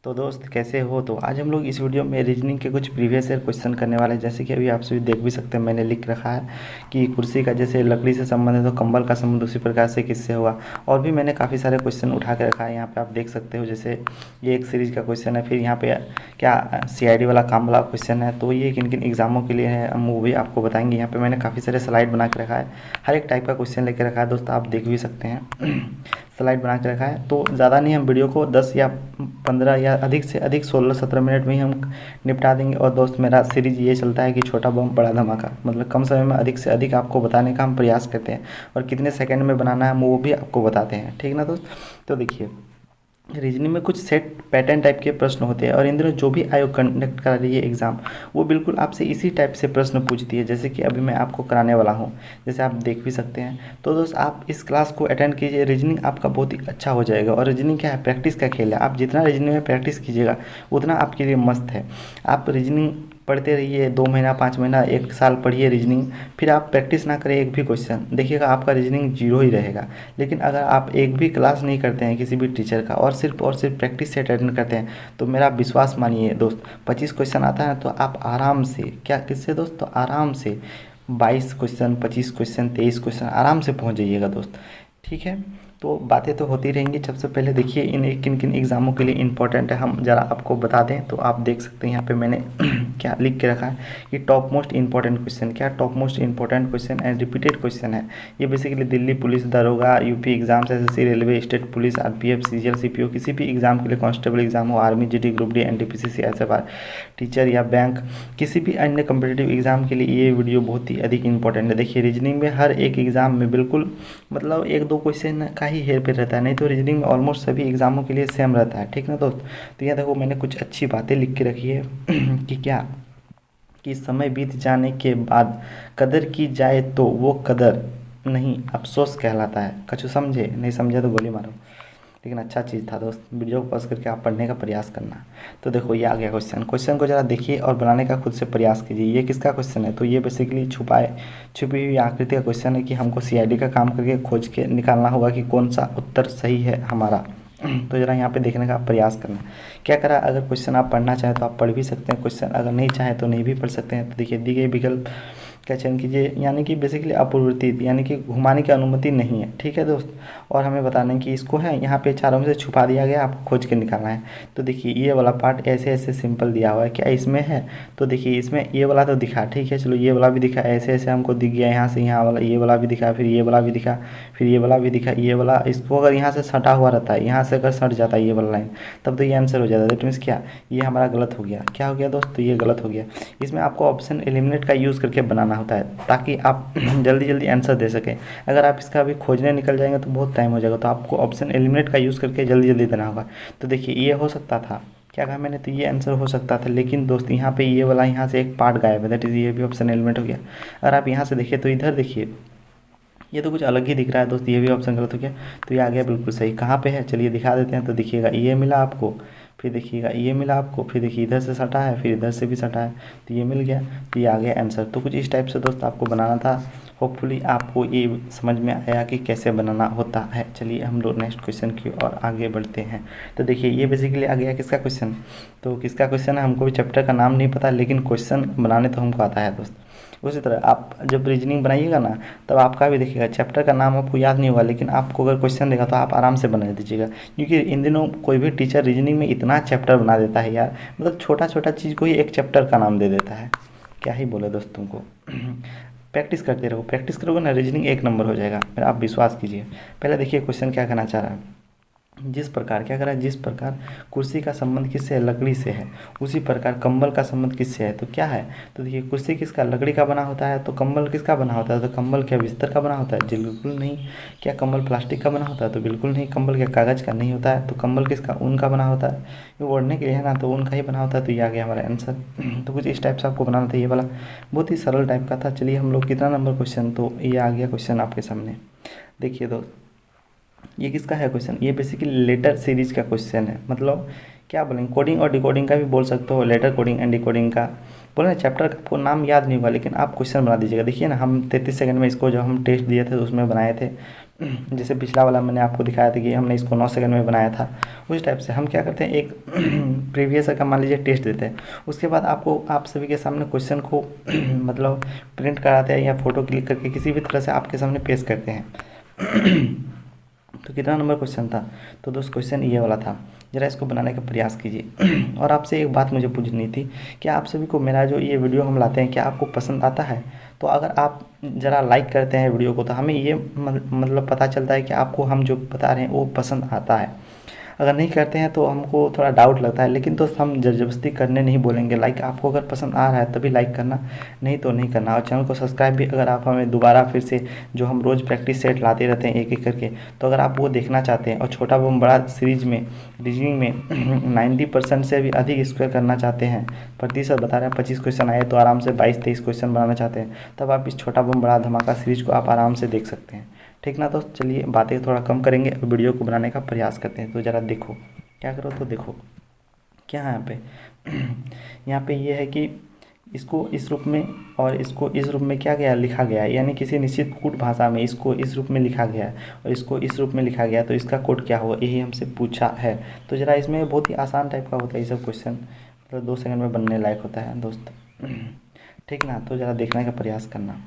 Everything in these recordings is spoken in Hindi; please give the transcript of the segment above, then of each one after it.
तो दोस्त कैसे हो। तो आज हम लोग इस वीडियो में रीजनिंग के कुछ प्रीवियस ईयर क्वेश्चन करने वाले हैं। जैसे कि अभी आप सभी देख भी सकते हैं, मैंने लिख रखा है कि कुर्सी का जैसे लकड़ी से संबंध है तो कंबल का संबंध उसी प्रकार से किससे होगा। और भी मैंने काफ़ी सारे क्वेश्चन उठा के रखा है, यहाँ पे आप देख सकते हो। जैसे ये एक सीरीज का क्वेश्चन है, फिर यहाँ पे क्या CID वाला काम वाला क्वेश्चन है। तो ये किन किन एग्जामों के लिए है हम वो भी आपको बताएंगे। यहाँ पे मैंने काफ़ी सारे स्लाइड बना के रखा है, हर एक टाइप का क्वेश्चन लेके रखा है दोस्त, आप देख भी सकते हैं। स्लाइड बना के रखा है। तो ज़्यादा नहीं, हम वीडियो को 10 या 15 या अधिक से अधिक 16-17 मिनट में ही हम निपटा देंगे। और दोस्त मेरा सीरीज ये चलता है कि छोटा बम बड़ा धमाका, मतलब कम समय में अधिक से अधिक आपको बताने का हम प्रयास करते हैं, और कितने सेकंड में बनाना है वो भी आपको बताते हैं, ठीक ना दोस्त। तो देखिए, रीजनिंग में कुछ सेट पैटर्न टाइप के प्रश्न होते हैं, और इन दिनों जो भी आयोग कंडक्ट करा रही है एग्ज़ाम, वो बिल्कुल आपसे इसी टाइप से प्रश्न पूछती है, जैसे कि अभी मैं आपको कराने वाला हूँ, जैसे आप देख भी सकते हैं। तो दोस्त आप इस क्लास को अटेंड कीजिए, रीजनिंग आपका बहुत ही अच्छा हो जाएगा। और रीजनिंग क्या है, प्रैक्टिस का खेल है। आप जितना रीजनिंग में प्रैक्टिस कीजिएगा उतना आपके लिए मस्त है। आप रीजनिंग पढ़ते रहिए, 2 महीना 5 महीना 1 साल पढ़िए रीजनिंग, फिर आप प्रैक्टिस ना करें एक भी क्वेश्चन, देखिएगा आपका रीजनिंग जीरो ही रहेगा। लेकिन अगर आप एक भी क्लास नहीं करते हैं किसी भी टीचर का, और सिर्फ प्रैक्टिस से अटेंड करते हैं, तो मेरा विश्वास मानिए दोस्त, 25 क्वेश्चन आता है तो आप आराम से, क्या किससे दोस्त, तो आराम से 22 क्वेश्चन, 25 क्वेश्चन, 23 क्वेश्चन आराम से पहुँच जाइएगा दोस्त, ठीक है। तो बातें तो होती रहेंगी। सबसे पहले देखिए इन किन किन एग्ज़ामों के लिए इंपॉर्टेंट है, हम ज़रा आपको बता दें। तो आप देख सकते हैं यहाँ पे मैंने क्या लिख के रखा है कि टॉप मोस्ट इंपॉर्टेंट क्वेश्चन। क्या top most important question and repeated question है। ये बेसिकली दिल्ली पुलिस दरोगा, UP exams, SSC, railway, state police, RPF, CGL, CPO, किसी भी एग्जाम के लिए, कांस्टेबल एग्जाम हो, army, GD, group D, NTPC, SFR, teacher या बैंक, किसी भी अन्य कम्पिटेटिव एग्जाम के लिए ये वीडियो बहुत ही अधिक इंपॉर्टेंट है। देखिए रीजनिंग में हर एक एग्ज़ाम में बिल्कुल मतलब 1-2 क्वेश्चन का ही हेर फेर रहता है, नहीं तो रीजनिंग में ऑलमोस्ट सभी एग्जामों के लिए सेम रहता है, ठीक ना दोस्त। तो यहाँ देखो मैंने कुछ अच्छी बातें लिख के रखी है कि क्या, कि समय बीत जाने के बाद कदर की जाए तो वो कदर नहीं अफसोस कहलाता है। कछु समझे, नहीं समझे तो गोली मारो। लेकिन अच्छा चीज़ था दोस्त, वीडियो को पॉज करके आप पढ़ने का प्रयास करना। तो देखो ये आ गया क्वेश्चन को ज़रा देखिए और बनाने का खुद से प्रयास कीजिए। ये किसका क्वेश्चन है, तो ये बेसिकली छुपी हुई आकृति का क्वेश्चन है कि हमको CID का काम करके खोज के निकालना होगा कि कौन सा उत्तर सही है हमारा। तो ज़रा यहाँ पे देखने का प्रयास करना। क्या करा, अगर क्वेश्चन आप पढ़ना चाहें तो आप पढ़ भी सकते हैं, क्वेश्चन अगर नहीं चाहें तो नहीं भी पढ़ सकते हैं। तो देखिए दी गई विकल्प का चयन कीजिए, यानी कि बेसिकली अपूर्वतित, यानी कि घुमाने की अनुमति नहीं है, ठीक है दोस्त। और हमें बताना है कि इसको है यहाँ पे चारों में से छुपा दिया गया, आपको खोज के निकालना है। तो देखिए ये वाला पार्ट ऐसे ऐसे सिंपल दिया हुआ है, क्या इसमें है, तो देखिए इसमें ये वाला तो दिखा, ठीक है, चलो ये वाला भी दिखा, ऐसे ऐसे हमको दिख गया, यहाँ से यहाँ वाला, ये वाला भी दिखा, फिर ये वाला भी दिखा, फिर ये वाला भी दिखा, ये वाला, इसको अगर यहाँ से सटा हुआ रहता है, यहाँ से अगर सट जाता है ये वाला लाइन, तब तो ये आंसर हो जाता है। दैट मीन्स क्या, ये हमारा गलत हो गया। क्या हो गया दोस्त, तो ये गलत हो गया। इसमें आपको ऑप्शन एलिमिनेट का यूज़ करके बनाना होता है, ताकि आप जल्दी जल्दी आंसर दे सकें। अगर आप इसका भी खोजने निकल जाएंगे तो बहुत टाइम हो जाएगा, तो आपको ऑप्शन एलिमिनेट का यूज़ करके जल्दी जल्दी देना होगा। तो देखिए ये हो सकता था, क्या कहा मैंने, तो ये आंसर हो सकता था, लेकिन दोस्त यहाँ पे ये वाला यहाँ से एक पार्ट गायब है, दैट इज़ ये भी ऑप्शन एलिमिनेट हो गया। अगर आप यहाँ से देखिए तो इधर देखिए ये तो कुछ अलग ही दिख रहा है दोस्त, ये भी ऑप्शन गलत हो गया। तो ये आ गया बिल्कुल सही, कहाँ पे है चलिए दिखा देते हैं। तो देखिएगा ये मिला आपको, फिर देखिएगा ये मिला आपको, फिर देखिए इधर से सटा है, फिर इधर से भी सटा है, तो ये मिल गया, तो ये आ गया आंसर। तो कुछ इस टाइप से दोस्त आपको बनाना था। होपफुली आपको ये समझ में आया कि कैसे बनाना होता है। चलिए हम लोग नेक्स्ट क्वेश्चन की ओर आगे बढ़ते हैं। तो देखिए ये बेसिकली आ गया किसका क्वेश्चन, तो किसका क्वेश्चन है, हमको भी चैप्टर का नाम नहीं पता, लेकिन क्वेश्चन बनाने तो हमको आता है दोस्त। उसी तरह आप जब रीजनिंग बनाइएगा ना, तब आपका भी देखिएगा, चैप्टर का नाम आपको याद नहीं होगा, लेकिन आपको अगर क्वेश्चन देगा तो आप आराम से बना दीजिएगा। क्योंकि इन दिनों कोई भी टीचर रीजनिंग में इतना चैप्टर बना देता है यार, मतलब छोटा छोटा चीज़ को ही एक चैप्टर का नाम दे देता है। क्या ही बोले दोस्त तुमको। प्रैक्टिस करते रहो, प्रैक्टिस करोगे ना रीजनिंग एक नंबर हो जाएगा, मेरा आप विश्वास कीजिए। पहले देखिए क्वेश्चन क्या कहना चाह रहा है, जिस प्रकार, क्या कह रहा है, जिस प्रकार कुर्सी का संबंध किससे है, लकड़ी से है, उसी प्रकार कंबल का संबंध किससे है। तो क्या है, तो देखिए कुर्सी किसका, लकड़ी का बना होता है, तो कंबल किसका बना होता है, तो कंबल क्या बिस्तर का बना होता है, जी बिल्कुल नहीं। क्या कंबल प्लास्टिक का बना होता है, तो बिल्कुल नहीं। कंबल क्या कागज़ का नहीं होता है, तो कंबल किसका, ऊन का बना होता है, ये ओढ़ने के लिए है ना, तो ऊन का ही बना होता है। तो ये आ गया हमारा आंसर। तो कुछ इस टाइप से आपको बनाना था, ये वाला बहुत ही सरल टाइप का था। चलिए हम लोग कितना नंबर क्वेश्चन, तो ये आ गया क्वेश्चन आपके सामने। देखिए दोस्त ये किसका है क्वेश्चन, ये बेसिकली लेटर सीरीज का क्वेश्चन है, मतलब क्या बोलेंगे, कोडिंग और डिकोडिंग का भी बोल सकते हो, लेटर कोडिंग एंड डिकोडिंग का बोले ना। चैप्टर का आपको नाम याद नहीं होगा, लेकिन आप क्वेश्चन बना दीजिएगा। देखिए ना हम 33 सेकंड में इसको जब हम टेस्ट दिए थे तो उसमें बनाए थे, जैसे पिछला वाला मैंने आपको दिखाया था कि हमने इसको 9 सेकंड में बनाया था, उस टाइप से हम क्या करते हैं, एक प्रीवियस का मान लीजिए टेस्ट देते हैं, उसके बाद आपको आप सभी के सामने क्वेश्चन को मतलब प्रिंट कराते हैं या फ़ोटो क्लिक करके किसी भी तरह से आपके सामने पेश करते हैं। तो कितना नंबर क्वेश्चन था, तो दोस्त क्वेश्चन ये वाला था। ज़रा इसको बनाने का प्रयास कीजिए। और आपसे एक बात मुझे पूछनी थी कि आप सभी को मेरा जो ये वीडियो हम लाते हैं क्या आपको पसंद आता है? तो अगर आप ज़रा लाइक करते हैं वीडियो को तो हमें ये मतलब पता चलता है कि आपको हम जो बता रहे हैं वो पसंद आता है। अगर नहीं करते हैं तो हमको थोड़ा डाउट लगता है, लेकिन दोस्त हम ज़बरदस्ती करने नहीं बोलेंगे। लाइक आपको अगर पसंद आ रहा है तभी लाइक करना, नहीं तो नहीं करना। और चैनल को सब्सक्राइब भी, अगर आप हमें दोबारा फिर से जो हम रोज़ प्रैक्टिस सेट लाते रहते हैं एक एक करके, तो अगर आप वो देखना चाहते हैं और छोटा बम बड़ा सीरीज में रीजनिंग में 90% से भी अधिक स्क्वायर करना चाहते हैं, प्रतिशत बता रहे हैं 25 क्वेश्चन आए तो आराम से 22-23 क्वेश्चन बनाना चाहते हैं, तब आप इस छोटा बम बड़ा धमाका सीरीज को आप आराम से देख सकते हैं। ठीक ना दोस्त, चलिए बातें थोड़ा कम करेंगे और वीडियो को बनाने का प्रयास करते हैं। तो ज़रा देखो क्या करो, तो देखो क्या है यहाँ पे यहाँ पे ये है कि इसको इस रूप में और इसको इस रूप में क्या गया लिखा गया है, यानी किसी निश्चित कूट भाषा में इसको इस रूप में लिखा गया है और इसको इस रूप में लिखा गया है, तो इसका कोड क्या होगा यही हमसे पूछा है। तो ज़रा इसमें बहुत ही आसान टाइप का होता है ये सब क्वेश्चन, मतलब 2 सेकंड में बनने लायक होता है दोस्त। ठीक ना, तो ज़रा देखने का प्रयास करना।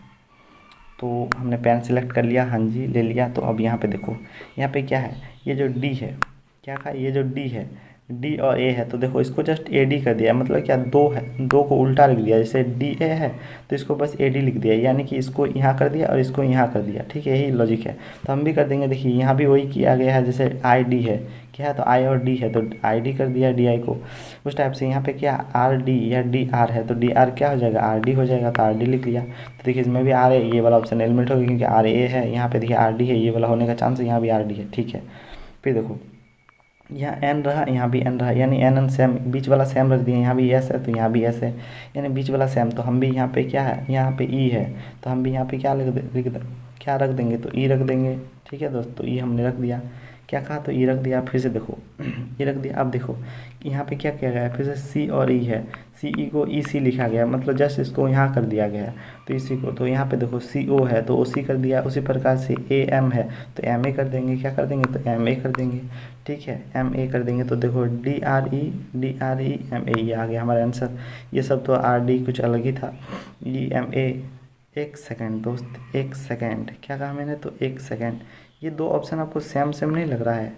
तो हमने पेन सिलेक्ट कर लिया, हाँ जी ले लिया। तो अब यहाँ पे देखो, यहाँ पे क्या है, ये जो डी है, क्या कहा, ये जो डी है, डी और ए है, तो देखो इसको जस्ट ए डी कर दिया, मतलब क्या 2 है, 2 को उल्टा लिख दिया। जैसे डी ए है तो इसको बस ए डी लिख दिया, यानी कि इसको यहाँ कर दिया और इसको यहाँ कर दिया। ठीक है, यही लॉजिक है। तो हम भी कर देंगे, देखिए यहाँ भी वही किया गया है। जैसे आई डी है, क्या है, तो आई और डी है तो आई डी कर दिया डी आई को। उस टाइप से यहाँ पे क्या आर डी या डी आर है तो डी आर क्या हो जाएगा, आर डी हो जाएगा, तो आर डी लिख लिया। तो देखिए इसमें भी आर है, ये वाला ऑप्शन एलिमिनेट हो गया क्योंकि आर ए है। यहाँ पे देखिए आर डी है, ये वाला होने का चांस है, यहाँ भी आर डी है। ठीक है, फिर देखो यहाँ एन रहा, यहाँ भी एन रहा, यानी एन एन सेम, बीच वाला सेम रख दिया। यहाँ भी एस है तो यहाँ भी एस है, यानी बीच वाला सेम। तो हम भी यहाँ पे क्या है, यहाँ पे ई है तो हम भी यहाँ पे क्या क्या रख देंगे, तो ई रख देंगे। ठीक है दोस्त, तो ई हमने रख दिया। क्या कहा, तो ई रख दिया। फिर से देखो ई रख दिया। अब देखो यहाँ पे क्या किया गया है, फिर से सी और ई है, सी ई को ई सी लिखा गया, मतलब जस्ट इसको यहाँ कर दिया गया है तो इसी को। तो यहाँ पे देखो सी ओ है तो ओ सी कर दिया। उसी प्रकार से ए एम है तो एम ए कर देंगे। क्या कर देंगे, तो एम ए कर देंगे। ठीक है, एम ए कर देंगे। तो देखो D R E M A, ये आ गया हमारा आंसर। ये सब तो आर डी कुछ अलग ही था, ई एम ए। एक सेकेंड दोस्त, एक सेकेंड, क्या कहा मैंने, तो एक सेकेंड। ये 2 ऑप्शन आपको सेम सेम नहीं लग रहा है?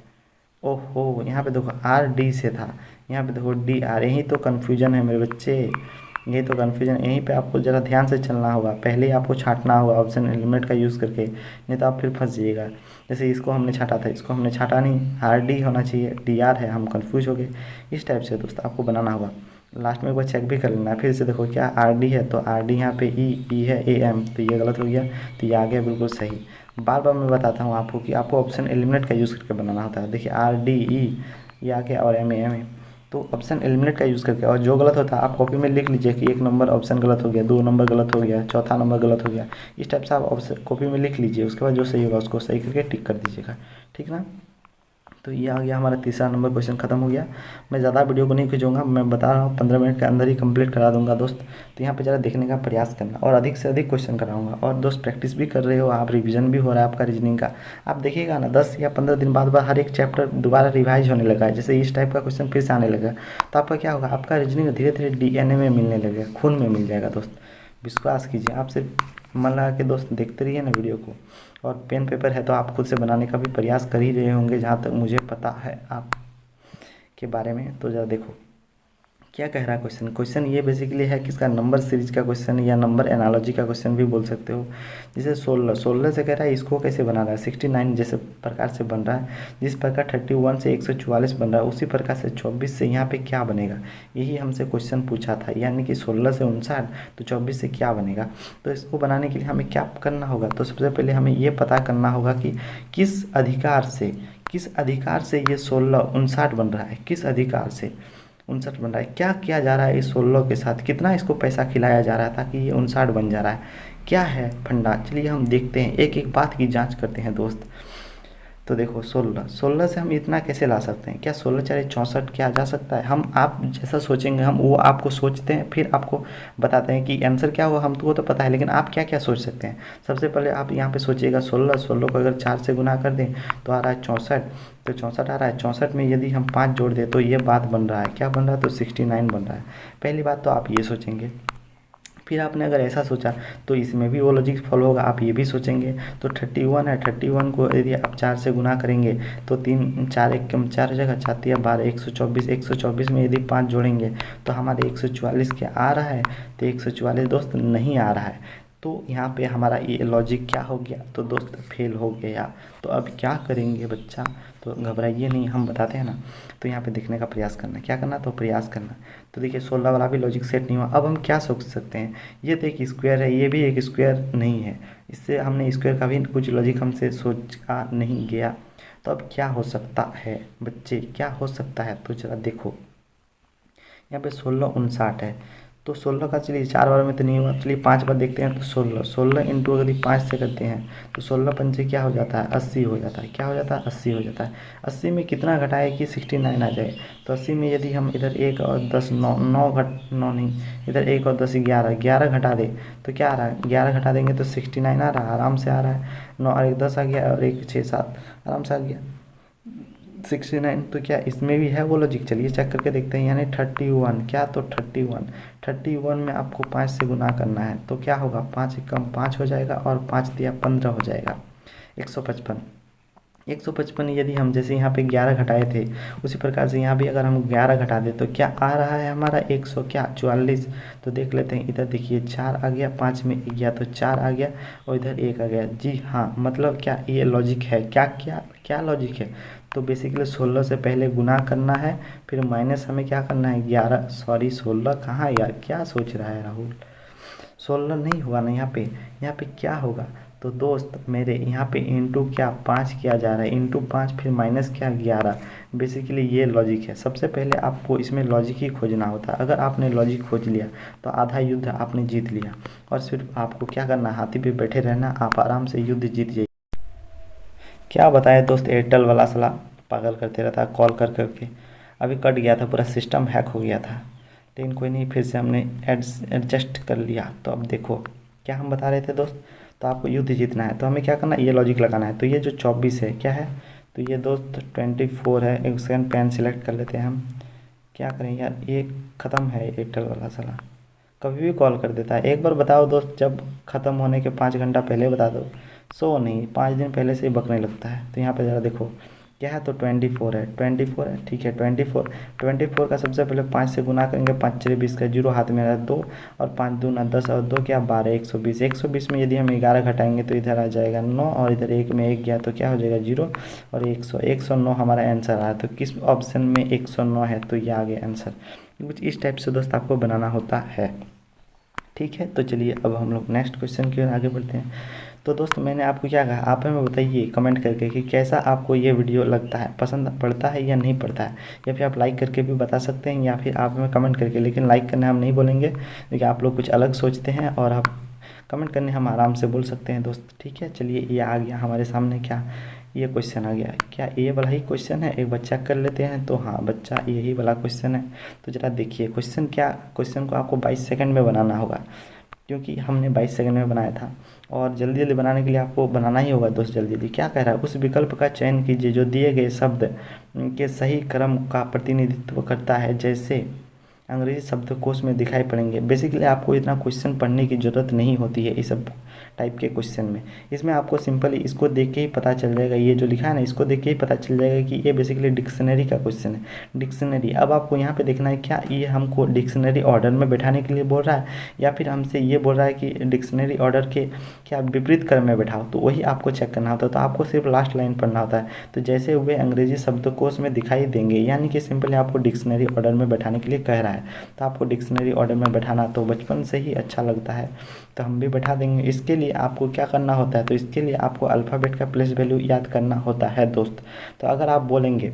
ओहो, यहाँ पे देखो आर डी से था, यहाँ पे देखो डी आर। यही तो कन्फ्यूजन है मेरे बच्चे, यही तो कन्फ्यूजन। यहीं पे आपको ज़रा ध्यान से चलना होगा, पहले ही आपको छांटना होगा ऑप्शन एलिमेंट का यूज़ करके, नहीं तो आप फिर फंस जाइएगा। जैसे इसको हमने छांटा था, इसको हमने छांटा नहीं, आर डी होना चाहिए, डी आर है, हम कन्फ्यूज हो गए। इस टाइप से दोस्त आपको बनाना होगा। लास्ट में एक बार चेक भी कर लेना है। फिर से देखो क्या आर डी है तो आर डी यहाँ पे ई है ए एम, तो ये गलत हो गया, तो ये आ गया बिल्कुल सही। बार बार मैं बताता हूँ आपको कि आपको ऑप्शन एलिमिनेट का यूज़ करके बनाना होता है। देखिए आर डी ई ये आ गया और एम ए, तो ऑप्शन एलिमिनेट का यूज़ करके। और जो गलत होता है आप कॉपी में लिख लीजिए कि 1 नंबर ऑप्शन गलत हो गया, 2 नंबर गलत हो गया, चौथा नंबर गलत हो गया। इस टाइप से आप ऑप्शन कॉपी में लिख लीजिए, उसके बाद जो सही होगा उसको सही करके टिक कर दीजिएगा। ठीक ना, तो ये आ गया हमारा तीसरा नंबर क्वेश्चन ख़त्म हो गया। मैं ज़्यादा वीडियो को नहीं खींचूंगा, मैं बता रहा हूँ 15 मिनट के अंदर ही कंप्लीट करा दूंगा दोस्त। तो यहाँ पे ज़रा देखने का प्रयास करना और अधिक से अधिक क्वेश्चन कराऊंगा। और दोस्त प्रैक्टिस भी कर रहे हो आप, रिवीजन भी हो रहा है आपका रीजनिंग का। आप देखिएगा ना 10 या 15 दिन बाद हर एक चैप्टर दोबारा रिवाइज होने लगा है, जैसे इस टाइप का क्वेश्चन फिर से आने लगा, तो आपका क्या होगा, आपका रीजनिंग धीरे धीरे DNA में मिलने लगेगा, खून में मिल जाएगा दोस्त। विश्वास कीजिए, आप सिर्फ मन लगा के दोस्त देखते रहिए ना वीडियो को। और पेन पेपर है तो आप खुद से बनाने का भी प्रयास कर ही रहे होंगे, जहाँ तक मुझे पता है आप के बारे में। तो ज़रा देखो क्या कह रहा है क्वेश्चन। क्वेश्चन ये बेसिकली है कि इसका नंबर सीरीज का क्वेश्चन या नंबर एनालॉजी का क्वेश्चन भी बोल सकते हो। जैसे 16 से कह रहा है, इसको कैसे बना रहा है, 69 जैसे प्रकार से बन रहा है। जिस प्रकार 31 से 144 बन रहा है, उसी प्रकार से 24 से यहाँ पे क्या बनेगा, यही हमसे क्वेश्चन पूछा था। यानी कि 16 से 59 तो 24 से क्या बनेगा। तो इसको बनाने के लिए हमें क्या करना होगा, तो सबसे पहले हमें ये पता करना होगा कि किस अधिकार से ये 16 बन रहा है, किस अधिकार से 59 बन रहा है, क्या किया जा रहा है इस 16 के साथ, कितना इसको पैसा खिलाया जा रहा है ताकि ये 59 बन जा रहा है, क्या है फंडा। चलिए हम देखते हैं, एक एक बात की जांच करते हैं दोस्त। तो देखो 16 से हम इतना कैसे ला सकते हैं? क्या 16×4 = 64 क्या जा सकता है? हम आप जैसा सोचेंगे हम वो आपको सोचते हैं फिर आपको बताते हैं कि आंसर क्या होगा। हमको तो पता है लेकिन आप क्या क्या सोच सकते हैं? सबसे पहले आप यहाँ पे सोचिएगा 16 को अगर 4 से गुना कर दें तो आ रहा है 64। तो 64 आ रहा है, 64 में यदि हम 5 जोड़ दें तो ये बात बन रहा है, क्या बन रहा है? तो 69 बन रहा है। पहली बात तो आप ये सोचेंगे। फिर आपने अगर ऐसा सोचा तो इसमें भी वो लॉजिक फॉलो होगा, आप ये भी सोचेंगे। तो 31 है, 31 को यदि आप 4 से गुना करेंगे तो 4 एक कम 4 हो जाएगा, 4 × 12 124। 124 में यदि 5 जोड़ेंगे तो हमारे 144 क्या आ रहा है? तो 144 दोस्त नहीं आ रहा है। तो यहाँ पे हमारा ये लॉजिक क्या हो गया? तो दोस्त फेल हो गया। तो अब क्या करेंगे बच्चा? तो घबराइए नहीं, हम बताते हैं ना। तो यहाँ पे देखने का प्रयास करना, क्या करना? तो प्रयास करना। तो देखिए 16 वाला भी लॉजिक सेट नहीं हुआ। अब हम क्या सोच सकते हैं? ये तो एक स्क्वायर है, ये भी एक स्क्वायर नहीं है, इससे हमने स्क्वायर का भी कुछ लॉजिक हमसे सोचा नहीं गया। तो अब क्या हो सकता है बच्चे, क्या हो सकता है? तो जरा देखो यहाँ पे 16×59 है। तो 16 का चलिए 4 बार में तो नहीं हुआ, चलिए 5 बार देखते हैं। तो 16 इंटू अगर 5 से करते हैं तो 16×5 क्या हो जाता है? 80 हो जाता है। क्या हो जाता है? 80 हो जाता है। 80 में कितना घटाए कि 69 आ जाए? तो 80 में यदि हम इधर 1 और 10 9 नहीं, इधर 1 और 10 11 घटा दे तो क्या आ रहा है? 11 घटा देंगे तो 69 आ रहा है, आराम से आ रहा है। 9 और 1 10 आ गया और 1 6 7 आराम से आ गया 69। तो क्या इसमें भी है वो लॉजिक? चलिए चेक करके देखते हैं। यानी 31, क्या? तो 31 में आपको 5 से गुना करना है तो क्या होगा? 5 × 5 हो जाएगा और 5 × 15 हो जाएगा 155। 155 यदि हम जैसे यहाँ पे 11 घटाए थे उसी प्रकार से यहाँ भी अगर हम 11 घटा दें तो क्या आ रहा है हमारा? 144। तो देख लेते हैं, इधर देखिए 4 आ गया, 5 में 1 गया तो 4 आ गया और इधर 1 आ गया। जी हाँ, मतलब क्या ये लॉजिक है? क्या क्या क्या लॉजिक है? तो बेसिकली 16 से पहले गुना करना है, फिर माइनस हमें क्या करना है? 11 सॉरी 16 कहाँ यार, क्या सोच रहा है राहुल? 16 नहीं होगा ना यहाँ पे क्या होगा? तो दोस्त मेरे यहाँ पे इंटू क्या 5 किया जा रहा है, इंटू 5 फिर माइनस क्या 11। बेसिकली ये लॉजिक है। सबसे पहले आपको इसमें लॉजिक ही खोजना होता है। अगर आपने लॉजिक खोज लिया तो आधा युद्ध आपने जीत लिया। और सिर्फ आपको क्या करना, हाथी पे बैठे रहना, आप आराम से युद्ध जीत जाइए। क्या बताए दोस्त, एयरटेल वाला साला पागल करते रहता है कॉल कर करके। अभी कट गया था, पूरा सिस्टम हैक हो गया था, लेकिन कोई नहीं, फिर से हमने एडजस्ट कर लिया। तो अब देखो क्या हम बता रहे थे दोस्त। तो आपको युद्ध जीतना है तो हमें क्या करना है? ये लॉजिक लगाना है। तो ये जो 24 है क्या है? तो ये दोस्त 24 है। एक सेकंड, पेन सिलेक्ट कर लेते हैं हम। क्या करें यार, ये ख़त्म है एयरटेल वाला साला, कभी भी कॉल कर देता है। एक बार बताओ दोस्त, जब ख़त्म होने के 5 घंटा पहले बता दो। सो नहीं, 5 दिन पहले से ही बकने लगता है। तो यहाँ पे ज़रा देखो क्या है? तो 24 है, 24 है, ठीक है। 24 का सबसे पहले 5 से गुना करेंगे, 5 × 20 का 0 हाथ में रहा 2 और 5 दूना 10 और 2 क्या 12 120। 120 में यदि हम 11 घटाएंगे तो इधर आ जाएगा 9 और इधर 1 में 1 गया तो क्या हो जाएगा 0 और 109 हमारा आंसर आया। तो किस ऑप्शन में 109 है? तो ये आ गया आंसर। कुछ इस टाइप से दोस्त आपको बनाना होता है, ठीक है। तो चलिए अब हम लोग नेक्स्ट क्वेश्चन की ओर आगे बढ़ते हैं। तो दोस्त मैंने आपको क्या कहा, आप हमें बताइए कमेंट करके कि कैसा आपको ये वीडियो लगता है, पसंद पड़ता है या नहीं पड़ता है। या फिर आप लाइक करके भी बता सकते हैं या फिर आप हमें कमेंट करके, लेकिन लाइक करना हम नहीं बोलेंगे क्योंकि आप लोग कुछ अलग सोचते हैं, और आप कमेंट करने हम आराम से बोल सकते हैं दोस्त, ठीक है। चलिए ये आ गया हमारे सामने, क्या ये क्वेश्चन आ गया? क्या ये वाला ही क्वेश्चन है? एक बार चेक कर लेते हैं। तो हाँ बच्चा, यही वाला क्वेश्चन है। तो ज़रा देखिए क्वेश्चन क्या, क्वेश्चन को आपको 22 सेकंड में बनाना होगा क्योंकि हमने 22 सेकंड में बनाया था, और जल्दी जल्दी बनाने के लिए आपको बनाना ही होगा दोस्त जल्दी जल्दी। क्या कह रहा है? उस विकल्प का चयन कीजिए जो दिए गए शब्द के सही क्रम का प्रतिनिधित्व करता है जैसे अंग्रेजी शब्दकोश में दिखाई पड़ेंगे। बेसिकली आपको इतना क्वेश्चन पढ़ने की ज़रूरत नहीं होती है इस सब टाइप के क्वेश्चन में। इसमें आपको सिंपली इसको देख के ही पता चल जाएगा, ये जो लिखा है ना इसको देख के ही पता चल जाएगा कि ये बेसिकली डिक्शनरी का क्वेश्चन है। डिक्शनरी, अब आपको यहाँ पे देखना है क्या ये हमको डिक्शनरी ऑर्डर में बैठाने के लिए बोल रहा है या फिर हमसे ये बोल रहा है कि डिक्शनरी ऑर्डर के क्या विपरीत क्रम में बैठाओ। तो वही आपको चेक करना होता है। तो आपको सिर्फ लास्ट लाइन पढ़ना होता है। तो जैसे वे अंग्रेजी शब्दकोश में दिखाई देंगे, यानी कि सिंपली आपको डिक्शनरी ऑर्डर में बैठाने के लिए कह रहा है। तो आपको डिक्शनरी ऑर्डर में बैठाना तो बचपन से ही अच्छा लगता है, तो हम भी बैठा देंगे। इसके लिए आपको क्या करना होता है? तो इसके लिए आपको अल्फ़ाबेट का प्लेस वैल्यू याद करना होता है दोस्त। तो अगर आप बोलेंगे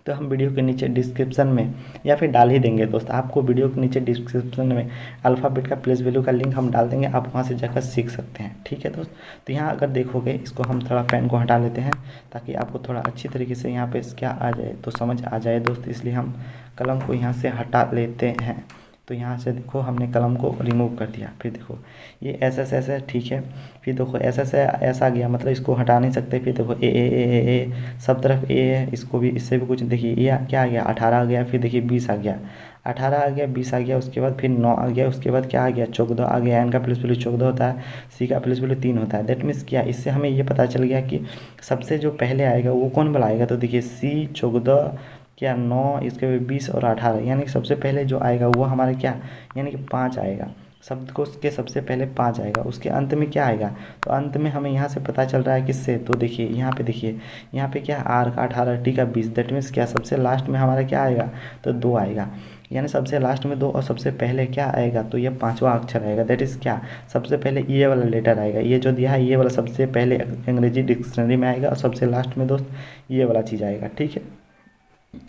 तो हम वीडियो के नीचे डिस्क्रिप्शन में या फिर डाल ही देंगे दोस्त, आपको वीडियो के नीचे डिस्क्रिप्शन में अल्फ़ाबेट का प्लेस वैल्यू का लिंक हम डाल देंगे, आप वहाँ से जाकर सीख सकते हैं। ठीक है दोस्त, तो यहाँ अगर देखोगे, इसको हम थोड़ा पेन को हटा लेते हैं ताकि आपको थोड़ा अच्छी तरीके से यहाँ पे क्या आ जाए, तो समझ आ जाए दोस्त, इसलिए हम कलम को यहाँ से हटा लेते हैं। तो यहाँ से देखो हमने कलम को रिमूव कर दिया, फिर देखो ये ऐसा ठीक है, फिर देखो ऐसा आ गया, मतलब इसको हटा नहीं सकते। फिर देखो ए सब तरफ ए है, इसको भी, इससे भी कुछ देखिए ये क्या आ गया 18 आ गया, फिर देखिए 20 आ गया, 18 आ गया, 20 आ गया, उसके बाद फिर 9 आ गया, उसके बाद क्या आ गया 14 आ गया। एन का प्लस वैल्यू 14 होता है, सी का प्लस वैल्यू 3 होता है। दैट मीन्स क्या, इससे हमें ये पता चल गया कि सबसे जो पहले आएगा वो कौन वाला आएगा। तो देखिए सी 14 क्या 9, इसके बाद 20 और 18, यानी कि सबसे पहले जो आएगा वो हमारे क्या, यानी कि 5 आएगा। शब्द को उसके सबसे पहले 5 आएगा, उसके अंत में क्या आएगा, तो अंत में हमें यहाँ से पता चल रहा है किससे, तो देखिए यहाँ पे, देखिए यहाँ पे क्या आर का 18, टी का 20। दैट मीन्स क्या, सबसे लास्ट में हमारा क्या आएगा, तो 2 आएगा, यानी सबसे लास्ट में 2 और सबसे पहले क्या आएगा, तो ये 5वां अक्षर आएगा। दैट इज़ क्या, सबसे पहले ये वाला लेटर आएगा, ये जो दिया है ये वाला सबसे पहले अंग्रेजी डिक्शनरी में आएगा, और सबसे लास्ट में दोस्त ये वाला चीज़ आएगा। ठीक है,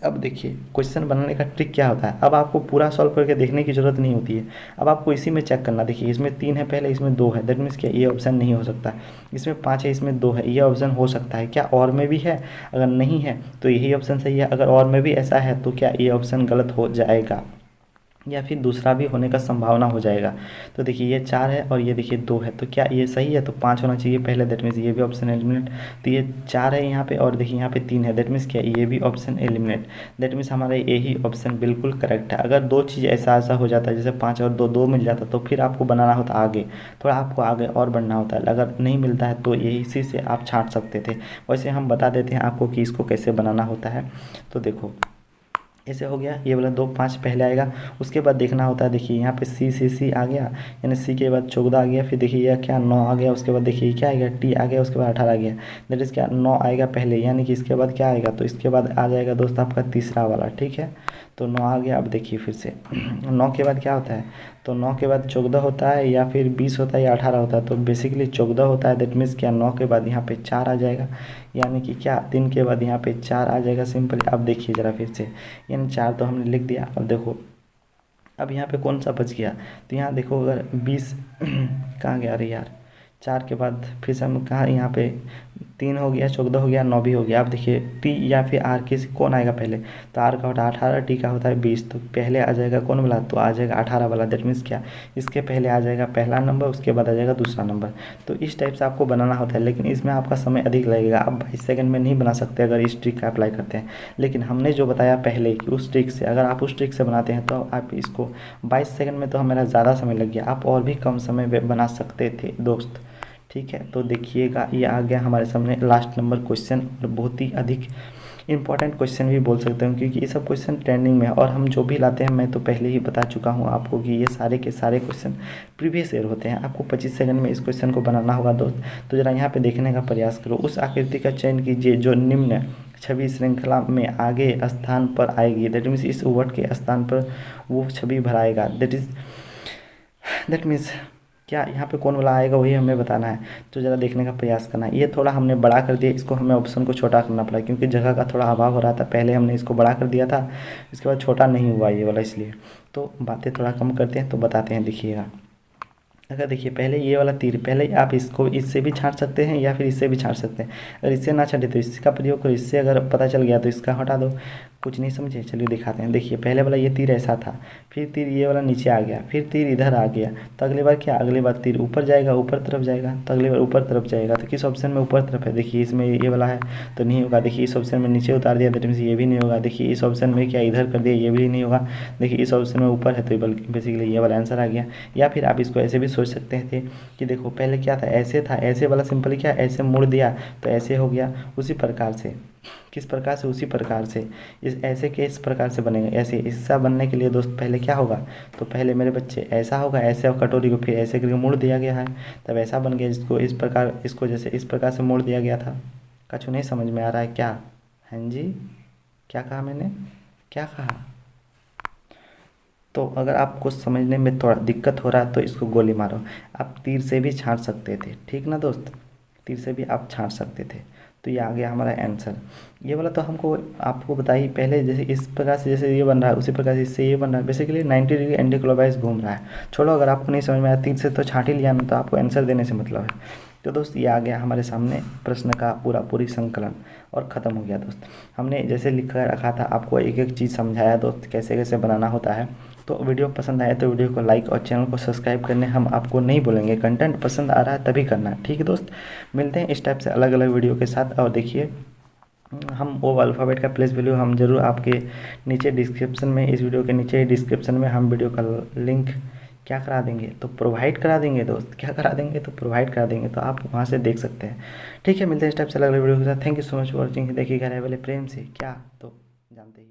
अब देखिए क्वेश्चन बनाने का ट्रिक क्या होता है। अब आपको पूरा सॉल्व करके देखने की ज़रूरत नहीं होती है, अब आपको इसी में चेक करना। देखिए इसमें 3 है पहले, इसमें 2 है, दैट मीन्स क्या, ये ऑप्शन नहीं हो सकता। इसमें 5 है, इसमें 2 है, ये ऑप्शन हो सकता है क्या, और में भी है, अगर नहीं है तो यही ऑप्शन सही है, अगर और में भी ऐसा है तो क्या ये ऑप्शन गलत हो जाएगा, या फिर दूसरा भी होने का संभावना हो जाएगा। तो देखिए ये 4 है और ये देखिए 2 है, तो क्या ये सही है, तो 5 होना चाहिए पहले, दैट मीन्स ये भी ऑप्शन एलिमिनेट। तो ये 4 है यहाँ पे, और देखिए यहाँ पे 3 है, दैट मीन्स क्या, ये भी ऑप्शन एलिमिनेट। दैट मीन्स हमारा यही ऑप्शन बिल्कुल करेक्ट है। अगर 2 चीज़ ऐसा हो जाता है, जैसे 5 और 2 मिल जाता, तो फिर आपको बनाना होता आगे, थोड़ा आपको आगे और बढ़ना होता है। अगर नहीं मिलता है तो यही इसी से आप छाँट सकते थे। वैसे हम बता देते हैं आपको कि इसको कैसे बनाना होता है। तो देखो ऐसे हो गया, ये वाला 2 5 पहले आएगा, उसके बाद देखना होता है। देखिए यहाँ पे सी आ गया, यानी सी के बाद 14 आ गया, फिर देखिए यह क्या 9 आ गया, उसके बाद देखिए क्या आएगा टी आ गया, उसके बाद 18 आ गया। दैट इज़ क्या, 9 आएगा पहले, यानी कि इसके बाद क्या आएगा, तो इसके बाद आ जाएगा दोस्त आपका तीसरा वाला। ठीक है, तो 9 आ गया। अब देखिए फिर से 9 के बाद क्या होता है, तो 9 के बाद 14 होता है, या फिर 20 होता है, या 18 होता है, तो बेसिकली 14 होता है। दैट मीन्स क्या, 9 के बाद यहाँ पे 4 आ जाएगा, यानी कि क्या 3 के बाद यहाँ पे 4 आ जाएगा सिंपली। अब देखिए ज़रा फिर से, यानी 4 तो हमने लिख दिया। अब देखो अब यहाँ पे कौन सा बच गया, तो यहाँ देखो अगर 20 कहाँ गया, अरे यार 4 के बाद फिर से हम कहाँ, यहाँ पे 3 हो गया, 14 हो गया, 9 भी हो गया। अब देखिए टी या फिर आर किसी कौन आएगा पहले, तो आर का होता है 18, टी का होता है 20, तो पहले आ जाएगा कौन वाला, तो आ जाएगा 18 वाला। दैट मीन्स क्या, इसके पहले आ जाएगा पहला नंबर, उसके बाद आ जाएगा दूसरा नंबर। तो इस टाइप से आपको बनाना होता है, लेकिन इसमें आपका समय अधिक लगेगा। आप 22 सेकंड में नहीं बना सकते अगर इस ट्रिक का अप्लाई करते हैं, लेकिन हमने जो बताया पहले कि उस ट्रिक से, अगर आप उस ट्रिक से बनाते हैं तो आप इसको 22 सेकंड में, तो हमारा ज़्यादा समय लग गया, आप और भी कम समय में बना सकते थे दोस्त। ठीक है, तो देखिएगा ये आ गया हमारे सामने लास्ट नंबर क्वेश्चन, और बहुत ही अधिक इंपॉर्टेंट क्वेश्चन भी बोल सकते हैं, क्योंकि ये सब क्वेश्चन ट्रेंडिंग में है, और हम जो भी लाते हैं मैं तो पहले ही बता चुका हूँ आपको कि ये सारे के सारे क्वेश्चन प्रीवियस ईयर होते हैं। आपको 25 सेकंड में इस क्वेश्चन को बनाना होगा दोस्त। तो ज़रा यहाँ पे देखने का प्रयास करो, उस आकृति का चयन कीजिए जो निम्न छवि श्रृंखला में आगे स्थान पर आएगी। दैट मीन्स इस वर्ड के स्थान पर वो छवि भराएगा। दैट मीन्स क्या, यहाँ पे कौन वाला आएगा वही हमें बताना है। तो ज़रा देखने का प्रयास करना है। ये थोड़ा हमने बड़ा कर दिया, इसको हमें ऑप्शन को छोटा करना पड़ा, क्योंकि जगह का थोड़ा अभाव हो रहा था। पहले हमने इसको बड़ा कर दिया था, इसके बाद छोटा नहीं हुआ ये वाला, इसलिए तो बातें थोड़ा कम करते हैं, तो बताते हैं। देखिएगा अगर देखिए पहले ये वाला तीर, पहले आप इसको इससे भी छाँट सकते हैं या फिर इससे भी छाँट सकते हैं। अगर इससे ना छाँटे तो इसका प्रयोग करो, इससे अगर पता चल गया तो इसका हटा दो। कुछ नहीं समझे, चलिए दिखाते हैं। देखिए पहले वाला ये तीर ऐसा था, फिर तीर ये वाला नीचे आ गया, फिर तीर इधर आ गया, तो अगली बार क्या, अगली बार तीर ऊपर जाएगा, ऊपर तरफ जाएगा, तो अगली बार ऊपर तरफ जाएगा। तो किस ऑप्शन में ऊपर तरफ है, देखिए इसमें ये वाला है तो नहीं होगा। देखिए इस ऑप्शन में नीचे उतार दिया, दैट मीन्स ये भी नहीं होगा। देखिए इस ऑप्शन में क्या इधर कर दिया, ये भी नहीं होगा। देखिए इस ऑप्शन में ऊपर है, तो बल्कि बेसिकली ये वाला आंसर आ गया। या फिर आप इसको ऐसे भी सोच सकते थे कि देखो पहले क्या था, ऐसे था, ऐसे वाला सिंपली क्या ऐसे मोड़ दिया तो ऐसे हो गया। उसी प्रकार से, किस प्रकार से, उसी प्रकार से इस ऐसे के इस प्रकार से बनेगा। ऐसे हिस्सा बनने के लिए दोस्त पहले क्या होगा, तो पहले मेरे बच्चे ऐसा होगा, ऐसे और कटोरी को फिर ऐसे करके मोड़ दिया गया है, तब ऐसा बन गया। जिसको इस प्रकार, इसको जैसे इस प्रकार से मोड़ दिया गया था। कछु नहीं समझ में आ रहा है क्या, हैं जी, क्या कहा मैंने, क्या कहा। तो अगर आपको समझने में थोड़ा दिक्कत हो रहा है तो इसको गोली मारो। आप तीर से भी छाँट सकते थे, ठीक ना दोस्त, तीर से भी आप छाँट सकते थे। तो ये आ गया हमारा आंसर। ये वाला तो हमको आपको बता ही पहले, जैसे इस प्रकार से जैसे ये बन रहा है उसी प्रकार से इससे ये बन रहा है। बेसिकली 90 डिग्री एंटी क्लॉकवाइज घूम रहा है। छोड़ो, अगर आपको नहीं समझ में आया तीर से तो छाँट ही लिया ना, तो आपको आंसर देने से मतलब है। तो दोस्त ये आ गया हमारे सामने प्रश्न का पूरी संकलन और ख़त्म हो गया दोस्त। हमने जैसे लिख कर रखा था, आपको एक एक चीज़ समझाया दोस्त कैसे कैसे बनाना होता है। तो वीडियो पसंद आए तो वीडियो को लाइक और चैनल को सब्सक्राइब करने हम आपको नहीं बोलेंगे, कंटेंट पसंद आ रहा है तभी करना है, ठीक है दोस्त। मिलते हैं इस टाइप से अलग अलग वीडियो के साथ। और देखिए, हम वो अल्फ़ाबेट का प्लेस वैल्यू हम ज़रूर आपके नीचे डिस्क्रिप्शन में, इस वीडियो के नीचे डिस्क्रिप्शन में हम वीडियो का लिंक क्या करा देंगे, तो प्रोवाइड करा देंगे दोस्त। क्या करा देंगे, तो प्रोवाइड करा देंगे, तो आप वहाँ से देख सकते हैं। ठीक है, मिलते हैं इस टाइप से अलग अलग वीडियो के साथ। Thank you so much for watching. देखिएगा रहे वाले प्रेम से क्या, तो जानते ही